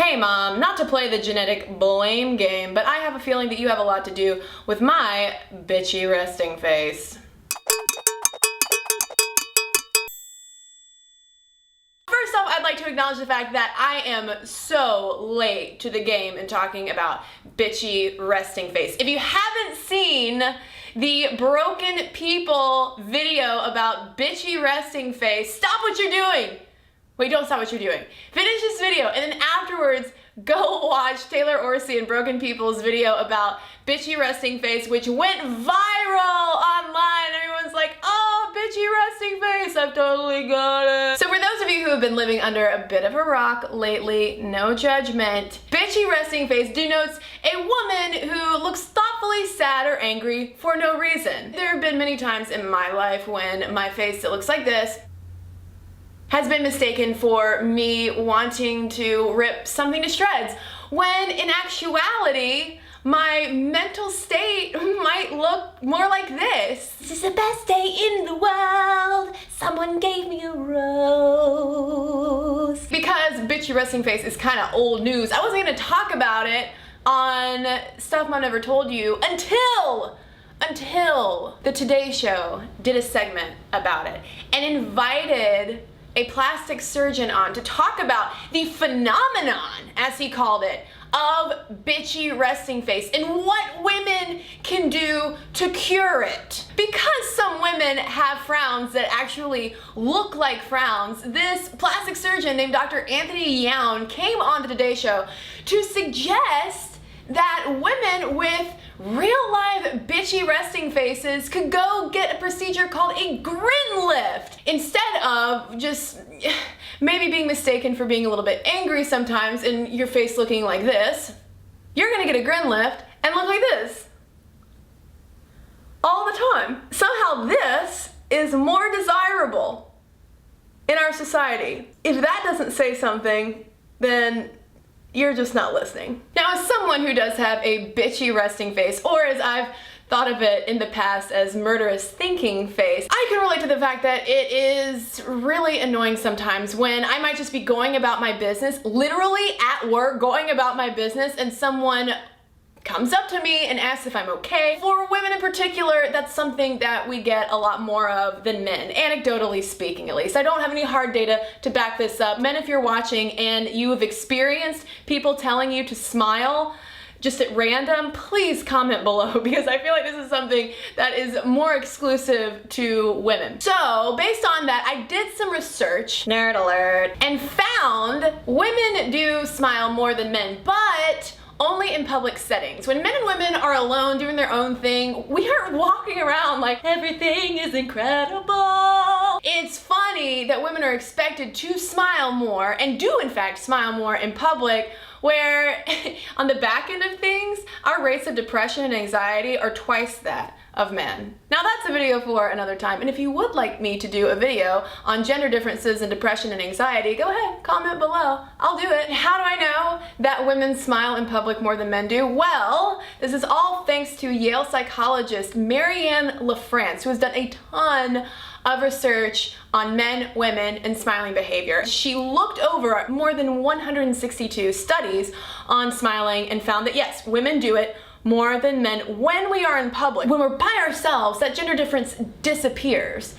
Hey mom, not to play the genetic blame game, but I have a feeling that you have a lot to do with my bitchy resting face. First off, I'd like to acknowledge the fact that I am so late to the game in talking about bitchy resting face. If you haven't seen the Broken People video about bitchy resting face, stop what you're doing. Wait, don't stop what you're doing. Finish this video and then afterwards go watch Taylor Orsi and Broken People's video about bitchy resting face, which went viral online. Everyone's like, oh, bitchy resting face, I've totally got it. So for those of you who have been living under a bit of a rock lately, no judgment, bitchy resting face denotes a woman who looks thoughtfully sad or angry for no reason. There have been many times in my life when my face that looks like this has been mistaken for me wanting to rip something to shreds, when in actuality, my mental state might look more like this. This is the best day in the world. Someone gave me a rose. Because bitchy resting face is kind of old news, I wasn't gonna talk about it on Stuff Mom Never Told You until the Today Show did a segment about it and invited a plastic surgeon on to talk about the phenomenon, as he called it, of bitchy resting face and what women can do to cure it. Because some women have frowns that actually look like frowns, this plastic surgeon named Dr. Anthony Youn came on the Today Show to suggest that women with real live bitchy resting faces could go get a procedure called a grin lift instead of just maybe being mistaken for being a little bit angry sometimes and your face looking like this. You're gonna get a grin lift and look like this all the time. Somehow this is more desirable in our society. If that doesn't say something, then you're just not listening. Now, as someone who does have a bitchy resting face, or as I've thought of it in the past as murderous thinking face, I can relate to the fact that it is really annoying sometimes when I might just be going about my business, literally at work, going about my business, and someone comes up to me and asks if I'm okay. For women in particular, that's something that we get a lot more of than men, anecdotally speaking at least. I don't have any hard data to back this up. Men, if you're watching and you have experienced people telling you to smile just at random, please comment below, because I feel like this is something that is more exclusive to women. So based on that, I did some research, nerd alert, and found women do smile more than men, but only in public settings. When men and women are alone doing their own thing, we aren't walking around like everything is incredible. It's funny that women are expected to smile more, and do in fact smile more in public, where on the back end of things, our rates of depression and anxiety are twice that of men. Now that's a video for another time, and if you would like me to do a video on gender differences in depression and anxiety, go ahead, comment below. I'll do it. How do I know that women smile in public more than men do? Well, this is all thanks to Yale psychologist Marianne LaFrance, who has done a ton of research on men, women, and smiling behavior. She looked over more than 162 studies on smiling and found that yes, women do it more than men when we are in public. When we're by ourselves, that gender difference disappears,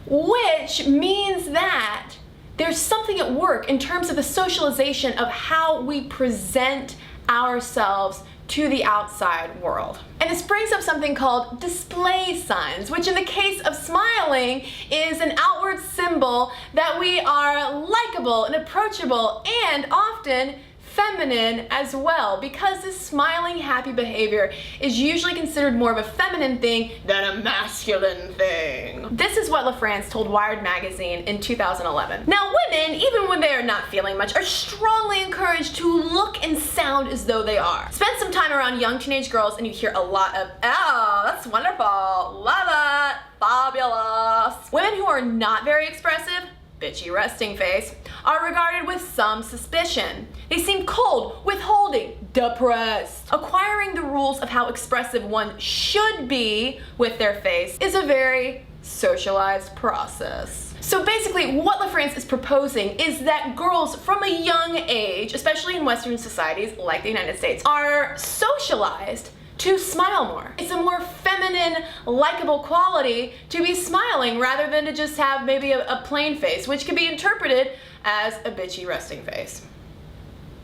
which means that there's something at work in terms of the socialization of how we present ourselves to the outside world. And this brings up something called display signs, which in the case of smiling is an outward symbol that we are likable and approachable and often feminine as well, because this smiling, happy behavior is usually considered more of a feminine thing than a masculine thing. This is what LaFrance told Wired magazine in 2011. Now, women, even when they are not feeling much, are strongly encouraged to look and sound as though they are. Spend some time around young teenage girls and you hear a lot of, oh, that's wonderful, love it, fabulous. Women who are not very expressive, bitchy resting face, are regarded with some suspicion. They seem cold, withholding, depressed. Acquiring the rules of how expressive one should be with their face is a very socialized process. So basically, what LaFrance is proposing is that girls from a young age, especially in Western societies like the United States, are socialized to smile more. It's a more feminine, likable quality to be smiling rather than to just have maybe a plain face, which could be interpreted as a bitchy resting face.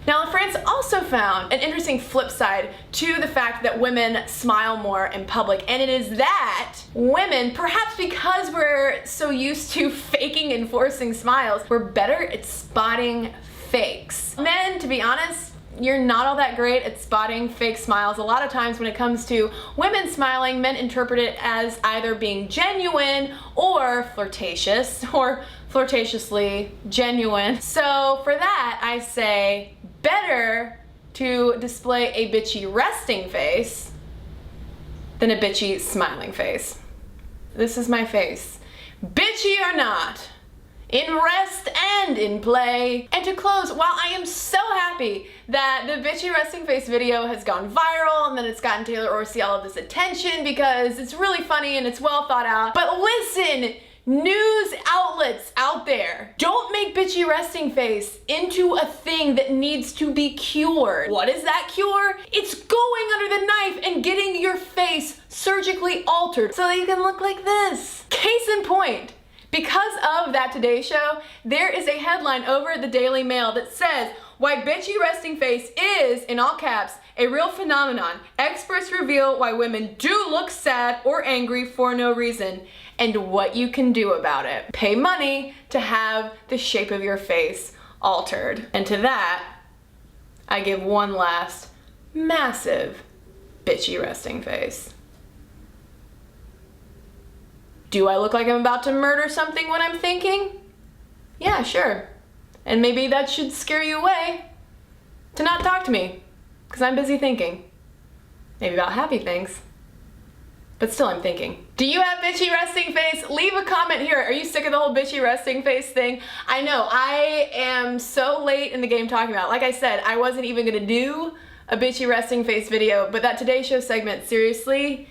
Now, LaFrance also found an interesting flip side to the fact that women smile more in public, and it is that women, perhaps because we're so used to faking and forcing smiles, we're better at spotting fakes. Men, to be honest, you're not all that great at spotting fake smiles. A lot of times when it comes to women smiling, men interpret it as either being genuine or flirtatious, or flirtatiously genuine. So for that, I say better to display a bitchy resting face than a bitchy smiling face. This is my face. Bitchy or not, in rest and in play. And to close, while I am so happy that the bitchy resting face video has gone viral and that it's gotten Taylor Orsi all of this attention because it's really funny and it's well thought out, but listen, news outlets out there, don't make bitchy resting face into a thing that needs to be cured. What is that cure? It's going under the knife and getting your face surgically altered so that you can look like this. Case in point, because of that Today Show, there is a headline over at the Daily Mail that says, "Why bitchy resting face is, in all caps, a real phenomenon. Experts reveal why women do look sad or angry for no reason, and what you can do about it. Pay money to have the shape of your face altered." And to that, I give one last massive bitchy resting face. Do I look like I'm about to murder something when I'm thinking? Yeah, sure. And maybe that should scare you away to not talk to me, because I'm busy thinking. Maybe about happy things. But still, I'm thinking. Do you have bitchy resting face? Leave a comment here. Are you sick of the whole bitchy resting face thing? I know, I am so late in the game talking about it. Like I said, I wasn't even gonna do a bitchy resting face video, but that Today Show segment, seriously,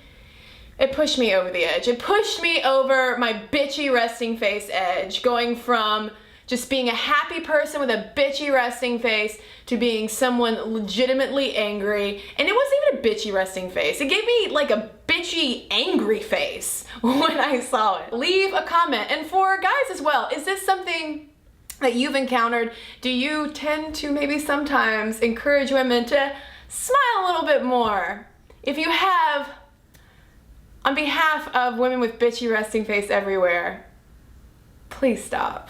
it pushed me over the edge. It pushed me over my bitchy resting face edge, going from just being a happy person with a bitchy resting face to being someone legitimately angry. And it wasn't even a bitchy resting face. It gave me like a bitchy angry face when I saw it. Leave a comment. And for guys as well, is this something that you've encountered? Do you tend to maybe sometimes encourage women to smile a little bit more? If you have, on behalf of women with bitchy resting face everywhere, please stop.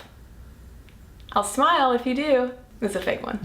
I'll smile if you do. It's a fake one.